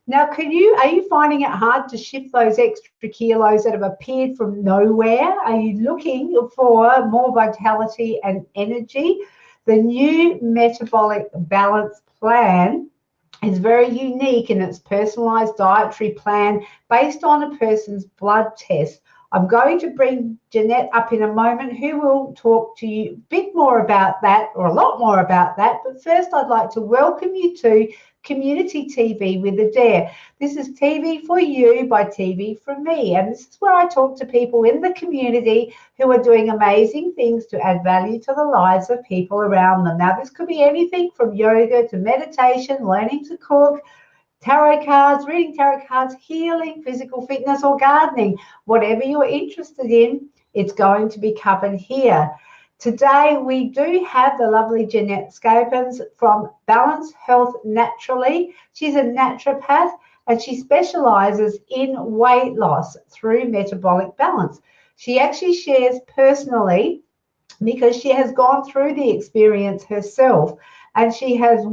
Now, are you finding it hard to shift those extra kilos that have appeared from nowhere? Are you looking for more vitality and energy? The new Metabolic Balance Plan is very unique in its personalized dietary plan based on a person's blood test. I'm going to bring Jeannette up in a moment, who will talk to you a bit more about that, or a lot more about that. But first, I'd like to welcome you to Community TV with Adaire. This is TV for you by TV for me. And this is where I talk to people in the community who are doing amazing things to add value to the lives of people around them. Now, this could be anything from yoga to meditation, learning to cook, tarot cards, reading tarot cards, healing, physical fitness, or gardening. Whatever you're interested in, it's going to be covered here. Today, we do have the lovely Jeannette Scapens from Balance Health Naturally. She's a naturopath and she specialises in weight loss through metabolic balance. She actually shares personally, because she has gone through the experience herself, and she has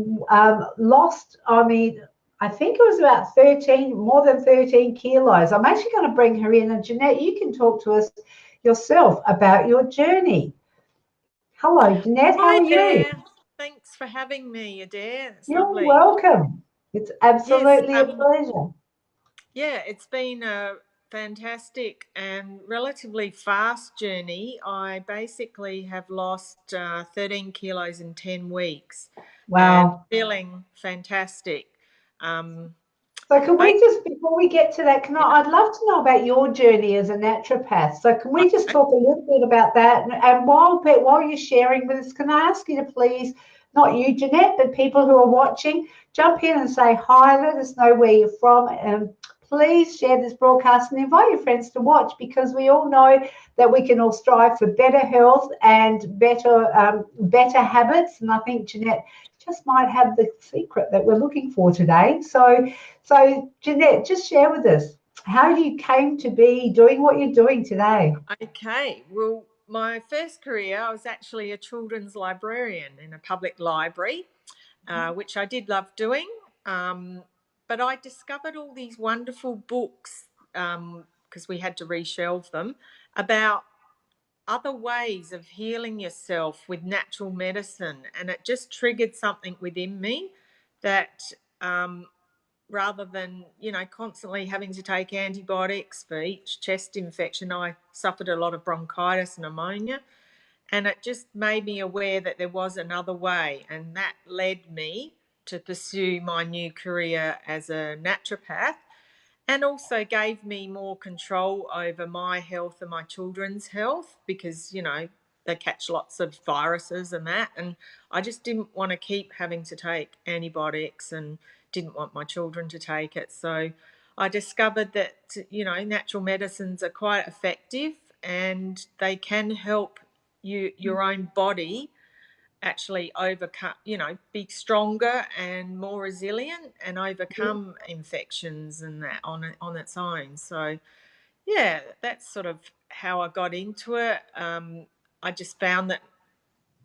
lost, I think it was about 13, more than 13 kilos. I'm actually going to bring her in, and Jeannette, you can talk to us yourself about your journey. Hello, Jeannette. How Hi are you? there. Thanks for having me, Adaire. It's You're lovely. welcome. It's Yes, absolutely a pleasure. yeah, it's been a fantastic and relatively fast journey. I basically have lost 13 kilos in 10 weeks and Wow. feeling fantastic. Um, So can ba- we just, before we get to that, I'd love to know about your journey as a naturopath. So can we just talk a little bit about that? And while you're sharing with us, can I ask you to please, not you, Jeannette, but people who are watching, jump in and say hi, let us know where you're from, and please share this broadcast and invite your friends to watch, because we all know that we can all strive for better health and better habits. And I think Jeannette just might have the secret that we're looking for today. So, Jeannette, just share with us how you came to be doing what you're doing today. okay, well, my first career, I was actually a children's librarian in a public library, which I did love doing. Um, but I discovered all these wonderful books because we had to reshelve them about other ways of healing yourself with natural medicine. And it just triggered something within me that rather than, constantly having to take antibiotics for each chest infection, I suffered a lot of bronchitis and pneumonia. And it just made me aware that there was another way. And that led me to pursue my new career as a naturopath, and also gave me more control over my health and my children's health because, they catch lots of viruses and that. And I just didn't want to keep having to take antibiotics and didn't want my children to take it. So I discovered that, natural medicines are quite effective and they can help your own body actually overcome, be stronger and more resilient and overcome infections and that on its own. So yeah, that's sort of how I got into it. I just found that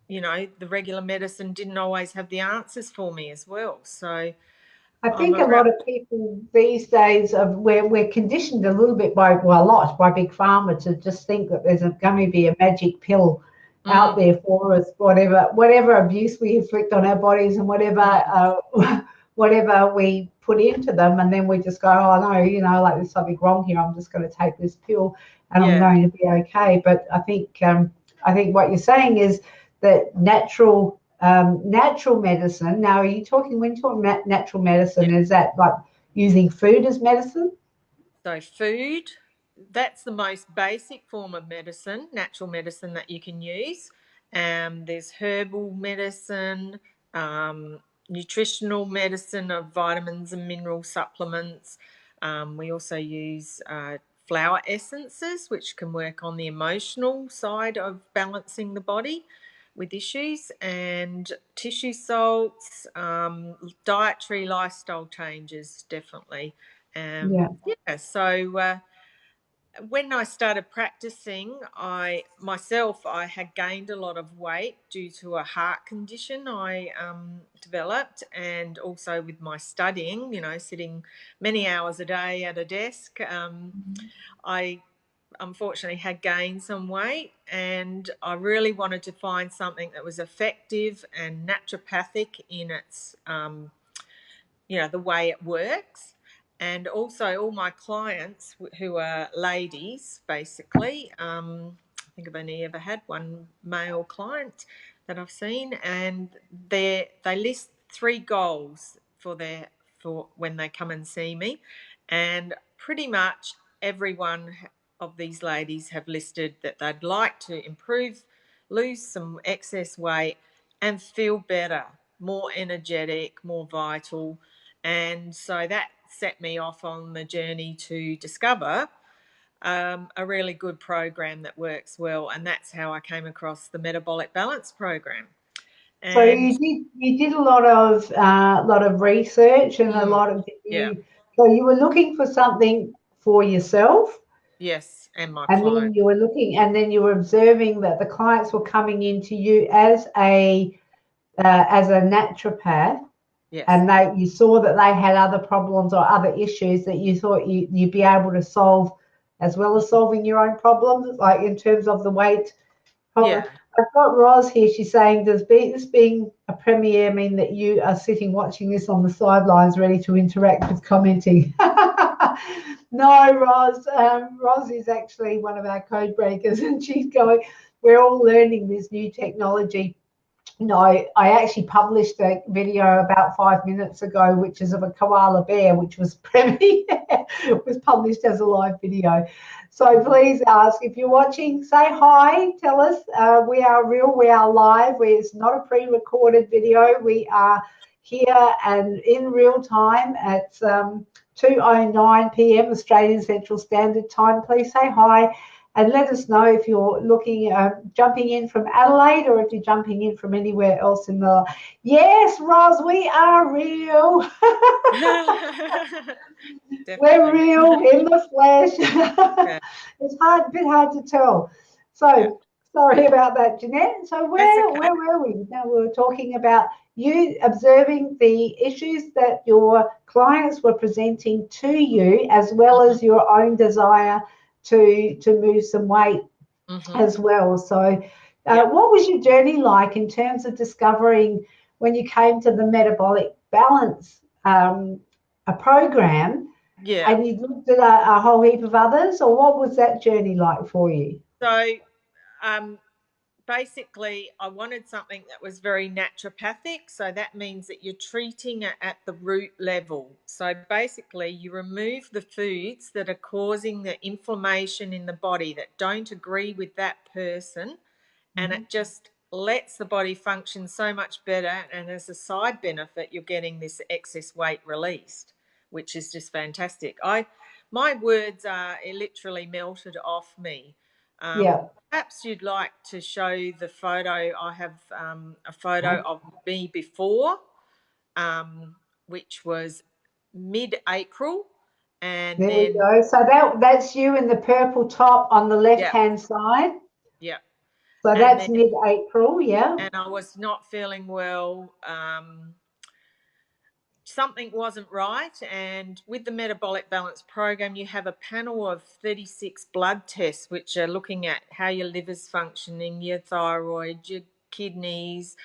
the regular medicine didn't always have the answers for me as well. So I I'm think a around. lot of people these days we're conditioned a little bit a lot by big pharma to just think that there's going to be a magic pill out Mm, there for us, whatever abuse we inflict on our bodies and mm, whatever we put into them, and then we just go, oh no, like there's something wrong here. I'm just going to take this pill and I'm yeah. going to be okay. But I think what you're saying is that natural medicine. Now, are you talking, when you're talking about natural Yeah. medicine, is that like using food as medicine? So food, that's the most basic form of medicine, natural medicine that you can use. There's herbal medicine, nutritional medicine of vitamins and mineral supplements. We also use flower essences, which can work on the emotional side of balancing the body with issues, and tissue salts, dietary lifestyle changes, definitely. Yeah. Yeah, so when I started practicing, I had gained a lot of weight due to a heart condition I developed, and also with my studying, sitting many hours a day at a desk. I unfortunately had gained some weight, and I really wanted to find something that was effective and naturopathic in its the way it works. And also all my clients who are ladies, basically, I think I've only ever had one male client that I've seen, and they list 3 goals for when they come and see me, and pretty much everyone of these ladies have listed that they'd like to improve, lose some excess weight, and feel better, more energetic, more vital. And so that set me off on the journey to discover a really good program that works well. And that's how I came across the Metabolic Balance program. So you did a lot of research and a lot of So you were looking for something for yourself. Yes, and my and clients. then you were looking, and then you were observing that the clients were coming into you as a naturopath. Yes. And you saw that they had other problems or other issues that you thought you'd be able to solve, as well as solving your own problems, like in terms of the weight problem. Yeah. I've got Roz here. She's saying, does this being a premiere mean that you are sitting watching this on the sidelines ready to interact with commenting? No, Roz. Roz is actually one of our code breakers, and she's going, we're all learning this new technology. No, I actually published a video about 5 minutes ago, which is of a koala bear, which was was published as a live video. So please ask, if you're watching, say hi, tell us. We are real, we are live. It's not a pre-recorded video. We are here and in real time at 2:09 p.m. Australian Central Standard Time. Please say hi. And let us know if you're looking, jumping in from Adelaide, or if you're jumping in from anywhere else in the. Yes, Roz, we are real. We're real in the flesh. Okay. It's a bit hard to tell. So sorry about that, Jeanette. So where were we? Now we were talking about you observing the issues that your clients were presenting to you, as well as your own desire to move some weight as well. So what was your journey like in terms of discovering when you came to the Metabolic Balance a program, and you looked at a whole heap of others, or what was that journey like for you? So basically, I wanted something that was very naturopathic. So that means that you're treating it at the root level. So basically, you remove the foods that are causing the inflammation in the body that don't agree with that person, and it just lets the body function so much better. And as a side benefit, you're getting this excess weight released, which is just fantastic. My words are literally melted off me. Perhaps you'd like to show the photo. I have a photo of me before, which was mid-April. And there we go. So that's you in the purple top on the left-hand side. Yeah. So that's mid-April, yeah. And I was not feeling well. Something wasn't right. And with the Metabolic Balance program, you have a panel of 36 blood tests, which are looking at how your liver's functioning, your thyroid, your kidneys,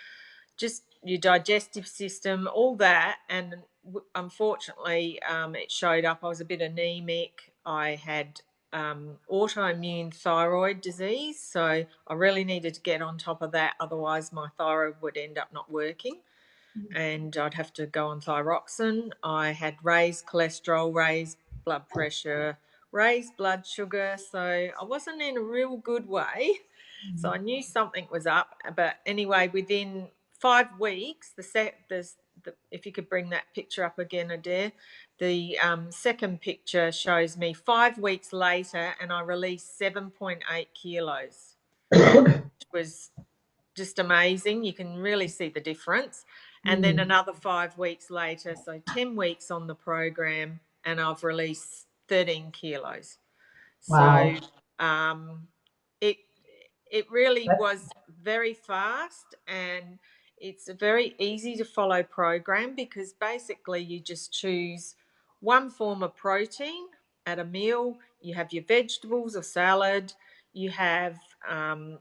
just your digestive system, all that. And unfortunately, it showed up. I was a bit anemic. I had autoimmune thyroid disease, so I really needed to get on top of that. Otherwise, my thyroid would end up not working, and I'd have to go on thyroxine. I had raised cholesterol, raised blood pressure, raised blood sugar, so I wasn't in a real good way. So I knew something was up. But anyway, within 5 weeks, if you could bring that picture up again, Adaire, the second picture shows me 5 weeks later, and I released 7.8 kilos, which was just amazing. You can really see the difference. And then another 5 weeks later, so 10 weeks on the program, and I've released 13 kilos. Wow. So it it really was very fast, and it's a very easy to follow program because basically you just choose one form of protein at a meal. You have your vegetables or salad. You have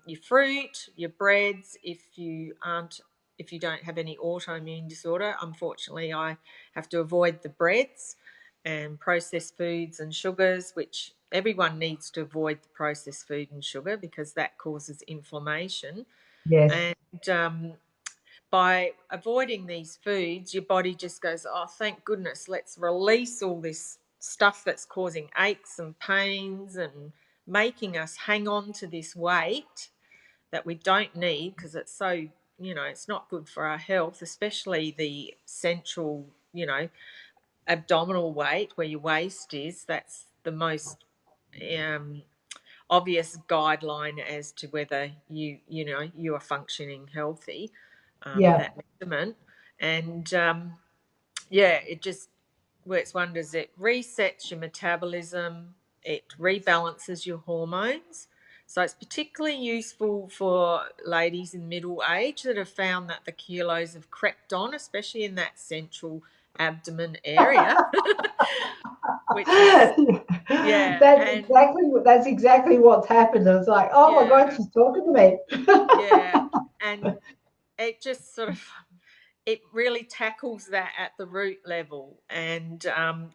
your fruit, your breads. If you don't have any autoimmune disorder, unfortunately, I have to avoid the breads and processed foods and sugars, which everyone needs to avoid the processed food and sugar because that causes inflammation. Yes. And by avoiding these foods, your body just goes, oh, thank goodness, let's release all this stuff that's causing aches and pains and making us hang on to this weight that we don't need because it's so, it's not good for our health, especially the central, abdominal weight where your waist is. That's the most obvious guideline as to whether you are functioning healthy, Yeah. that measurement. And yeah, it just works wonders. It resets your metabolism, it rebalances your hormones. So it's particularly useful for ladies in middle age that have found that the kilos have crept on, especially in that central abdomen area. Which is, yeah, That's exactly what's happened. I was like, oh my God, yeah, she's talking to me. yeah, and it just sort of, it really tackles that at the root level. And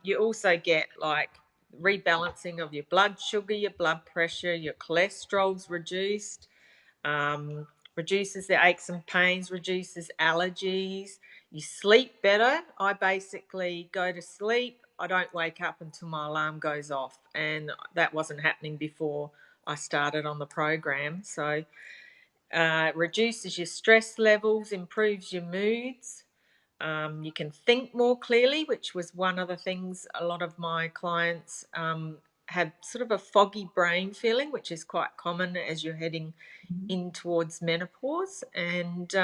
you also get like rebalancing of your blood sugar, your blood pressure, your cholesterol's reduced, um, reduces the aches and pains, reduces allergies. You sleep better. I basically go to sleep. I don't wake up until my alarm goes off, and that wasn't happening before I started on the program. So reduces your stress levels, improves your moods. You can think more clearly, which was one of the things a lot of my clients had sort of a foggy brain feeling, which is quite common as you're heading in towards menopause, and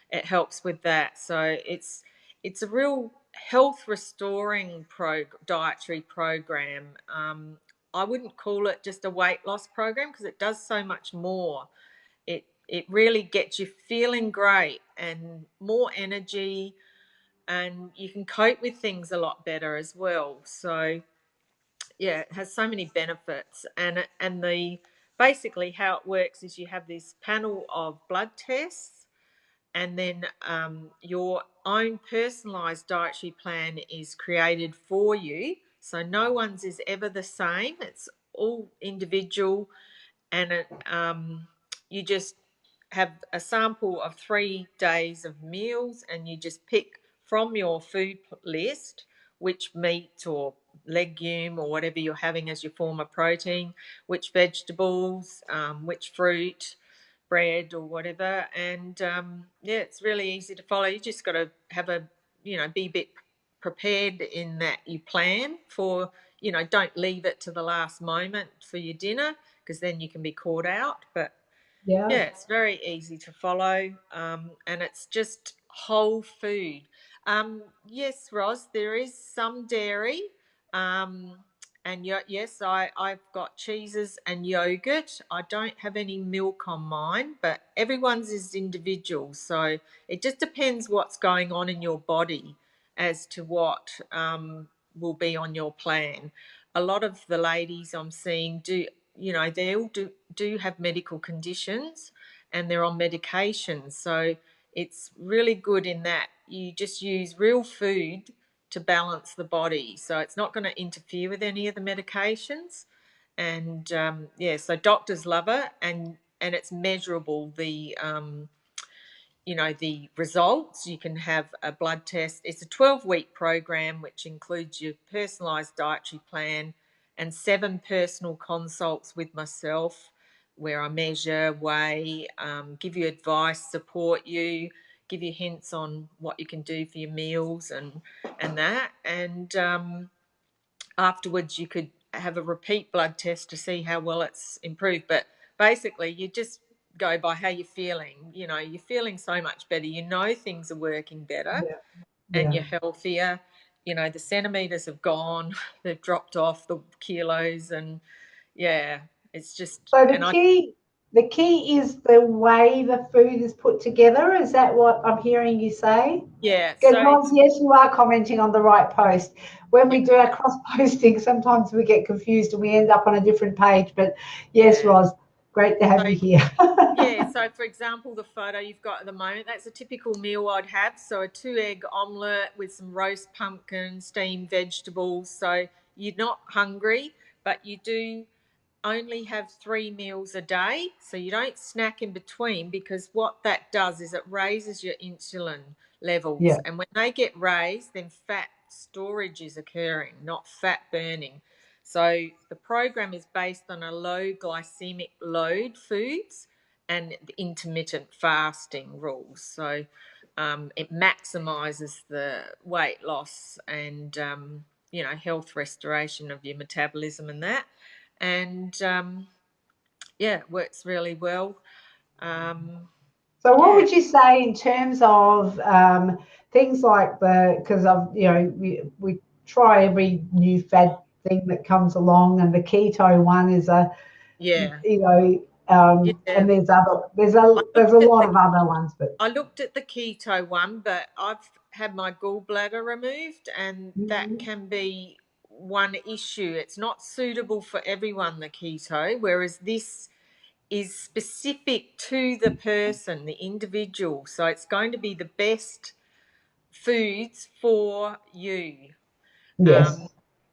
it helps with that. So it's a real health restoring dietary program. I wouldn't call it just a weight loss program because it does so much more. It really gets you feeling great and more energy, and you can cope with things a lot better as well. So yeah, it has so many benefits. And the basically how it works is you have this panel of blood tests, and then your own personalized dietary plan is created for you. So no one's is ever the same. It's all individual, and you just have a sample of 3 days of meals, and you just pick from your food list which meat or legume or whatever you're having as your form of protein, which vegetables, which fruit, bread or whatever. And yeah, it's really easy to follow. You just got to have be a bit prepared in that you plan for, don't leave it to the last moment for your dinner because then you can be caught out. But Yeah. yeah, it's very easy to follow, and it's just whole food. Yes, Ross, there is some dairy, um, and yes, I've got cheeses and yogurt. I don't have any milk on mine, but everyone's is individual, so it just depends what's going on in your body as to what will be on your plan. A lot of the ladies I'm seeing they all do have medical conditions, and they're on medication. So it's really good in that you just use real food to balance the body. So it's not going to interfere with any of the medications. And yeah, so doctors love it, and it's measurable. The results. You can have a blood test. It's a 12-week program which includes your personalised dietary plan and 7 personal consults with myself where I measure, weigh, give you advice, support you, give you hints on what you can do for your meals and that. And afterwards you could have a repeat blood test to see how well it's improved. But basically you just go by how you're feeling. You're feeling so much better, things are working better, Yeah. and Yeah. you're healthier. The centimeters have gone, they've dropped off, the kilos, and yeah, it's just, So and the key is the way the food is put together. Is that what I'm hearing you say? yeah, Because so Ron, it's, yes, you are commenting on the right post. When yeah, we do our cross posting, sometimes we get confused and we end up on a different page. But yes, yeah. Roz, great to have So you here. yeah, so for example, the photo you've got at the moment, that's a typical meal I'd have. So a 2-egg omelette with some roast pumpkin, steamed vegetables. So you're not hungry, but you do only have 3 meals a day. So you don't snack in between, because what that does is it raises your insulin levels. Yeah. And when they get raised, then fat storage is occurring, not fat burning. So the program is based on a low glycemic load foods and the intermittent fasting rules. So it maximizes the weight loss and, health restoration of your metabolism and that. And yeah, it works really well. So what Yeah, would you say in terms of things like because we try every new fad thing that comes along, and the keto one is yeah, and yeah. there's I there's a looked at lot the of other ones, but I looked at the keto one, but I've had my gallbladder removed, and that Mhm. can be one issue. It's not suitable for everyone, the keto, whereas this is specific to the person, the individual. So it's going to be the best foods for you. Yes.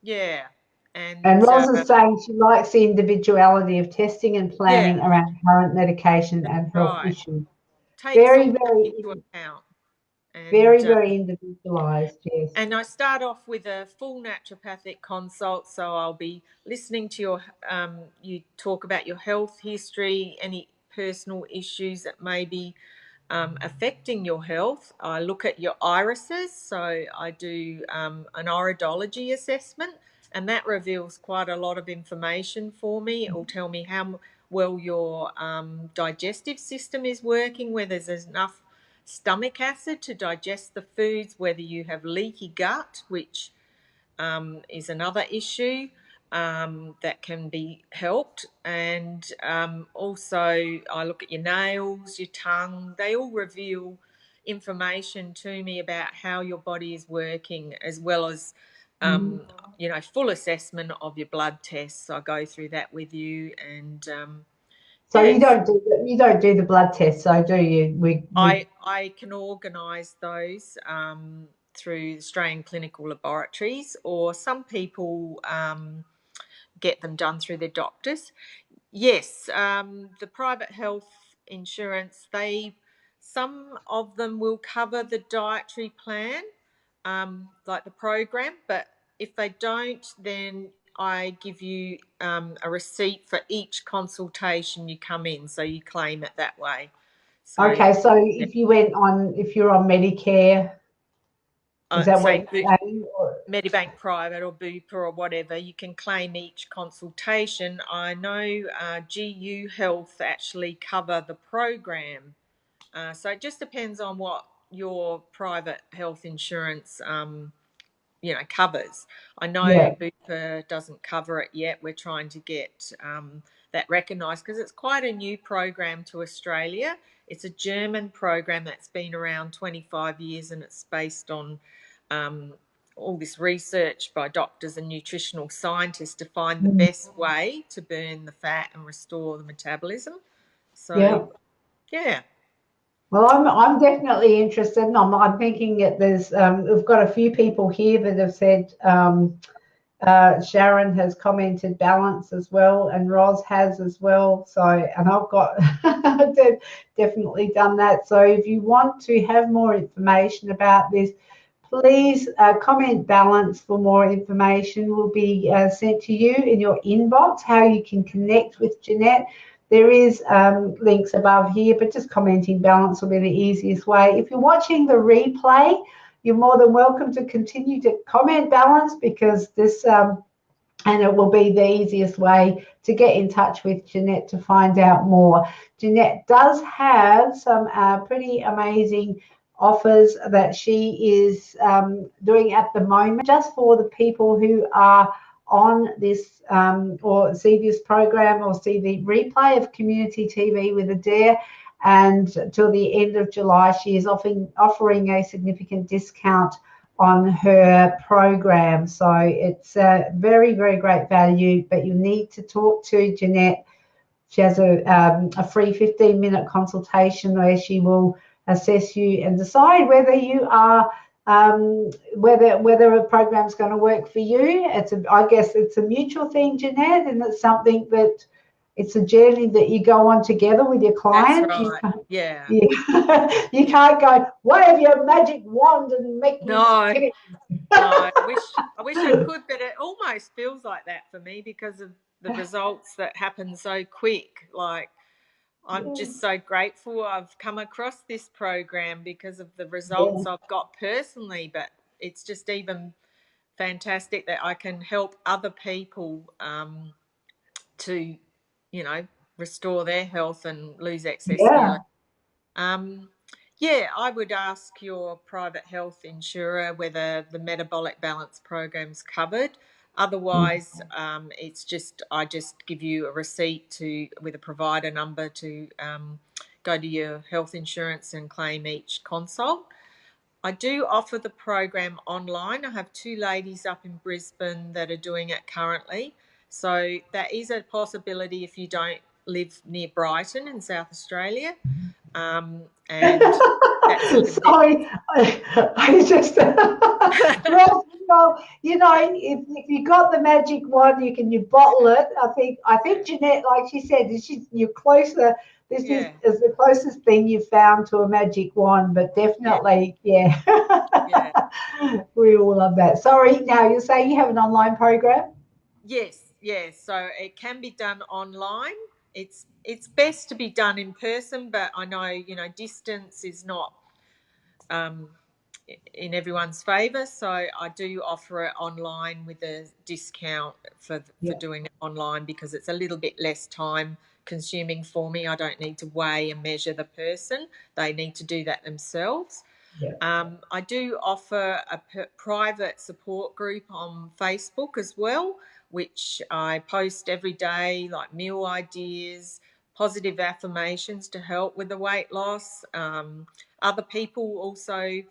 Yeah, And and Ros is saying she likes the individuality of testing and planning yeah, around current medication that's and health right. issues. Takes Very, all that very, into account, and very, very individualized. Yes. and I start off with a full naturopathic consult. So I'll be listening to you talk about your health history, any personal issues that may be affecting your health. I look at your irises. So I do an iridology assessment, and that reveals quite a lot of information for me. It will tell me how well your digestive system is working, whether there's enough stomach acid to digest the foods, whether you have leaky gut, which is another issue that can be helped. And also, I look at your nails, your tongue, they all reveal information to me about how your body is working, as well as Mhm. full assessment of your blood tests. I go through that with you, and So yes, you don't do the blood test, so do you? I can organise those through Australian Clinical Laboratories, or some people get them done through their doctors. Yes, the private health insurance, some of them will cover the dietary plan, like the program, but if they don't, then I give you a receipt for each consultation you come in, so you claim it that way. So, Okay, so yeah, if you're on Medicare, is that what say you're saying? Medibank Private or Bupa or whatever, you can claim each consultation. I know GU Health actually cover the program. So it just depends on what your private health insurance covers. I know Yeah, Bupa doesn't cover it yet. We're trying to get that recognised, because it's quite a new program to Australia. It's a German program that's been around 25 years, and it's based on um, all this research by doctors and nutritional scientists to find the mm, best way to burn the fat and restore the metabolism. yeah. So, yeah. Well, I'm definitely interested, and I'm thinking that we've got a few people here that have said Sharon has commented balance as well, and Roz has as well. So, and I've got definitely done that. So, if you want to have more information about this, please comment balance for more information. Will be sent to you in your inbox. How you can connect with Jeannette. There is links above here, but just commenting balance will be the easiest way. If you're watching the replay, you're more than welcome to continue to comment balance, because this and it will be the easiest way to get in touch with Jeannette to find out more. Jeannette does have some pretty amazing offers that she is doing at the moment, just for the people who are on this or see this program or see the replay of Community TV with Adaire. And till the end of July, she is offering a significant discount on her program. So it's a very, very great value, but you need to talk to Jeannette. She has a free 15-minute consultation where she will assess you and decide whether you are whether a program's going to work for you. I guess it's a mutual thing, Jeannette, and it's something that it's a journey that you go on together with your client. That's right. Yeah. You can't go wave your magic wand and make me skinny. No, I wish I could, but it almost feels like that for me because of the results that happen so quick. Like, I'm just so grateful I've come across this program because of the results I've got personally, but it's just even fantastic that I can help other people to, restore their health and lose excess kilos. I would ask your private health insurer whether the metabolic balance program's covered. Otherwise, I just give you a receipt with a provider number to go to your health insurance and claim each consult. I do offer the program online. I have 2 ladies up in Brisbane that are doing it currently. So that is a possibility if you don't live near Brighton in South Australia. And that's a sorry, I just well, if you got the magic wand, you bottle it. I think Jeannette, like she said, you're closer. This is the closest thing you've found to a magic wand, but definitely, yeah. We all love that. Sorry, now you're saying you have an online program? Yes. So it can be done online. It's best to be done in person, but I know, distance is not in everyone's favour. So I do offer it online with a discount for doing it online because it's a little bit less time consuming for me. I don't need to weigh and measure the person. They need to do that themselves. I do offer a private support group on Facebook as well, which I post every day, like meal ideas, positive affirmations to help with the weight loss. Other people also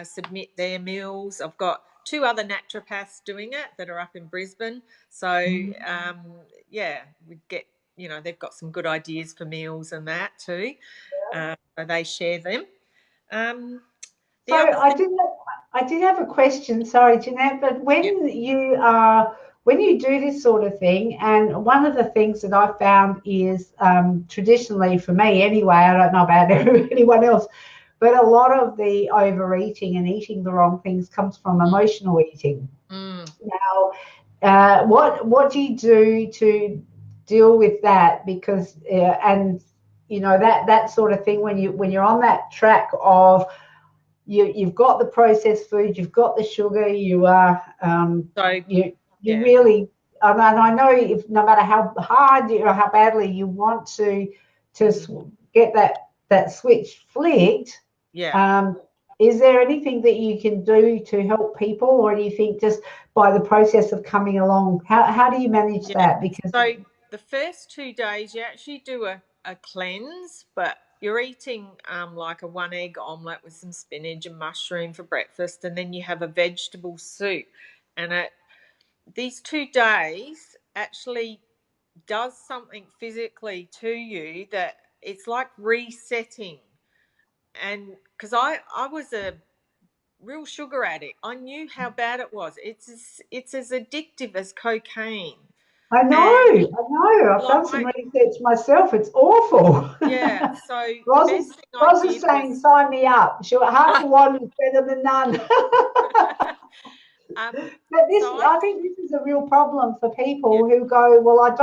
submit their meals. I've got 2 other naturopaths doing it that are up in Brisbane. So, we get, they've got some good ideas for meals and that too. So they share them. So I did have a question. Sorry, Jeannette, but when you do this sort of thing, and one of the things that I found is traditionally for me anyway, I don't know about anyone else, but a lot of the overeating and eating the wrong things comes from emotional eating. Now, what do you do to deal with that? Because that sort of thing when you're on that track of you've got the processed food, you've got the sugar, you are really, and I know if no matter how hard or how badly you want to get that switch flicked, is there anything that you can do to help people, or do you think just by the process of coming along, how do you manage that? Because the first 2 days you actually do a cleanse, but you're eating like a 1 egg omelette with some spinach and mushroom for breakfast, and then you have a vegetable soup. And these 2 days actually does something physically to you that it's like resetting. And because I was a real sugar addict, I knew how bad it was. It's as addictive as cocaine. I know. I've done some research myself. It's awful. Yeah. So Roz is saying, sign me up. Sure, half a wand is better than none. But I think this is a real problem for people who go, well, I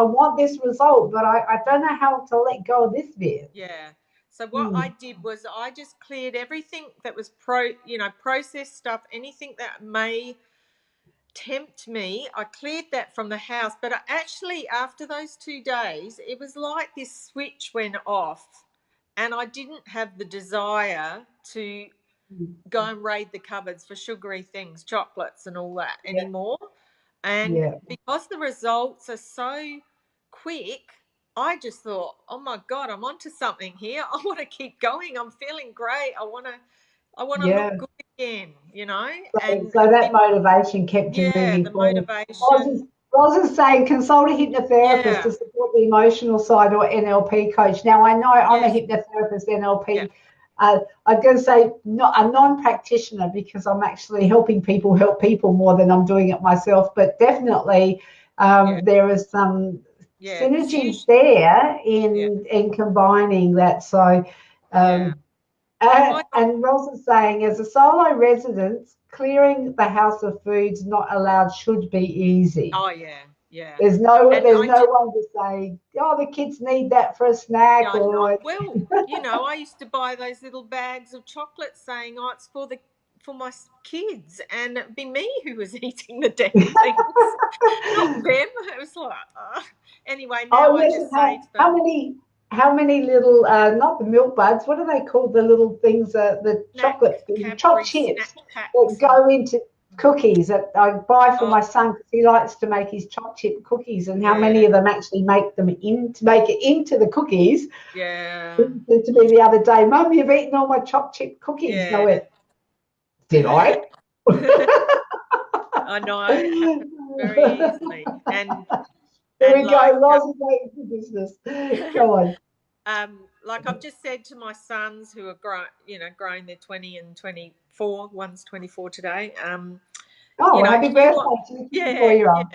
want this result, but I don't know how to let go of this bit. Yeah. So what I did was I just cleared everything that was processed stuff, anything that may tempt me. I cleared that from the house, but actually after those 2 days, it was like this switch went off, and I didn't have the desire to go and raid the cupboards for sugary things, chocolates and all that anymore. And Yeah. because the results are so quick, I just thought, oh my God, I'm onto something here. I want to keep going. I'm feeling great. I want to Yeah. look good again, you know. So that motivation kept you Yeah, moving the forward. motivation. Roz is saying consult a hypnotherapist Yeah, to support the emotional side or NLP coach. Now, I know I'm a yes, hypnotherapist, yeah, NLP. I'm going to say not a non-practitioner because I'm actually helping people help people more than I'm doing it myself. But definitely yeah, there is some yeah. It's synergies usually, there yeah, in combining that. So yeah. My and Ross is saying, as a solo resident, clearing the house of foods not allowed should be easy. Oh yeah, yeah. There's And no I just, one to say, oh, the kids need that for a snack, yeah, I know. or Well, I used to buy those little bags of chocolate saying, "Oh, it's for my kids," and it'd be me who was eating the damn things, not them. It was like, anyway. Now oh I yes, just say to how them, many little not the milk buds, what are they called? The little things, the snack chocolate chopped Cadbury snack chips that packs, and go into cookies that I buy for oh my son because he likes to make his chopped chip cookies, and how many yeah, of them actually make them in to make it into the cookies. yeah, To me the other day, Mum, you've eaten all my chopped chip cookies. And I yeah. went, did I? I know it happens very easily, and There we like. go. Lots of waiting for business. Go on. Like I've just said to my sons who are growing, they're 20 and 24. One's 24 today. Oh, well, happy If you want, birthday to the yeah, 54-year-old.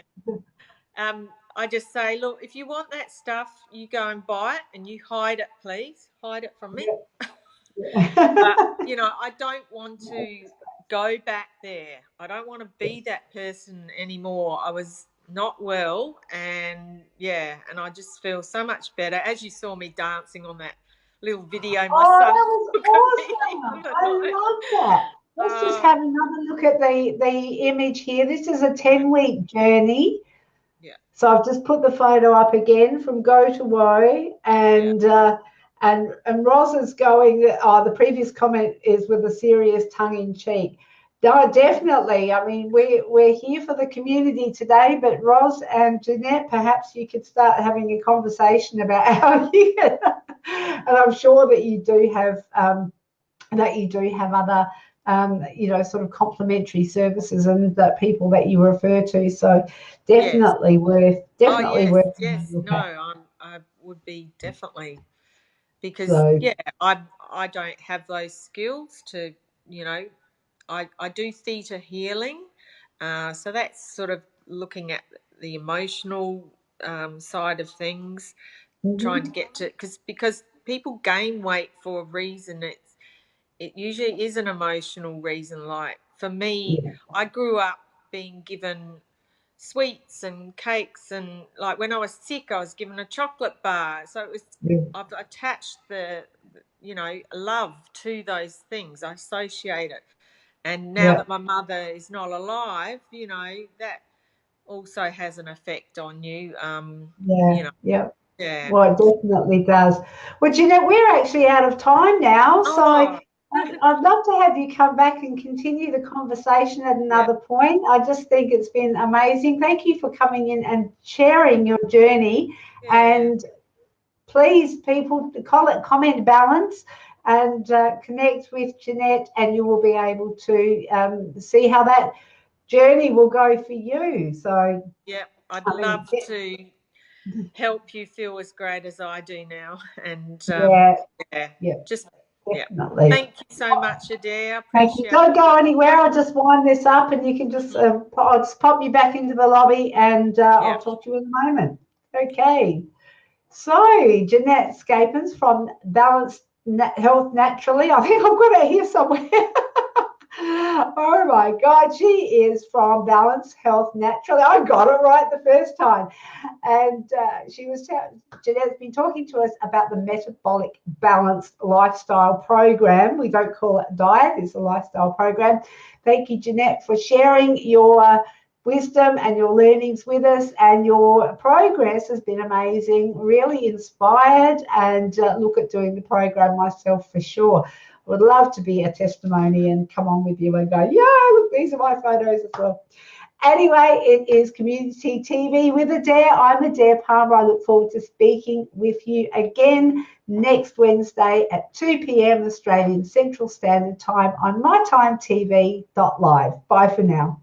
yeah. I just say, look, if you want that stuff, you go and buy it, and you hide it, please, hide it from me. But I don't want to go back there. I don't want to be that person anymore. I was not well, and and I just feel so much better. As you saw me dancing on that little video my Oh, son that was took of me the awesome. other I night. love that. Let's just have another look at the image here. This is a 10-week journey. Yeah. So I've just put the photo up again from Go to Woe, and Roz is going. The previous comment is with a serious tongue in cheek. No, definitely. I mean, we're here for the community today, but Roz and Jeannette, perhaps you could start having a conversation about how you. And I'm sure that you do have other sort of complementary services and the people that you refer to. So Yes. definitely worth Oh yes, having a yes. look No, at. I would be definitely, because So I don't have those skills to, I do theta healing, so that's sort of looking at the emotional side of things, trying to get to, because people gain weight for a reason. It usually is an emotional reason. Like for me, yeah, I grew up being given sweets and cakes, and like when I was sick I was given a chocolate bar, so it was, yeah, I've attached the love to those things. I associate it, and now yeah, that my mother is not alive, that also has an effect on you. yeah, You know yeah. yeah. Well, it definitely does. Well, Jeanette, we're actually out of time now, so Oh I'd love to have you come back and continue the conversation at yeah, another point. I just think it's been amazing. Thank you for coming in and sharing your journey. yeah, And please, people, comment balance and connect with Jeanette, and you will be able to see how that journey will go for you. So, yeah. I'd I mean, love to help you feel as great as I do now. And yeah, yeah, yeah, just yeah. definitely. Thank you so much, Adaire. I Thank you. appreciate Don't go anywhere. I'll just wind this up, and you can just I'll just pop you back into the lobby, and yeah. I'll talk to you in a moment. Okay. So, Jeannette Scapens from Balance Health Naturally. I think I've got her here somewhere. Oh my God, she is from Balance Health Naturally. I got it right the first time. And Jeanette's been talking to us about the Metabolic Balance Lifestyle Program. We don't call it diet, it's a lifestyle program. Thank you, Jeannette, for sharing your wisdom and your learnings with us, and your progress has been amazing, really inspired, and look at doing the program myself for sure. I would love to be a testimony and come on with you and go, yeah, look, these are my photos as well. Anyway, it is Community TV with Adaire. I'm Adaire Palmer. I look forward to speaking with you again next Wednesday at 2 p.m. Australian Central Standard Time on mytimetv.live. Bye for now.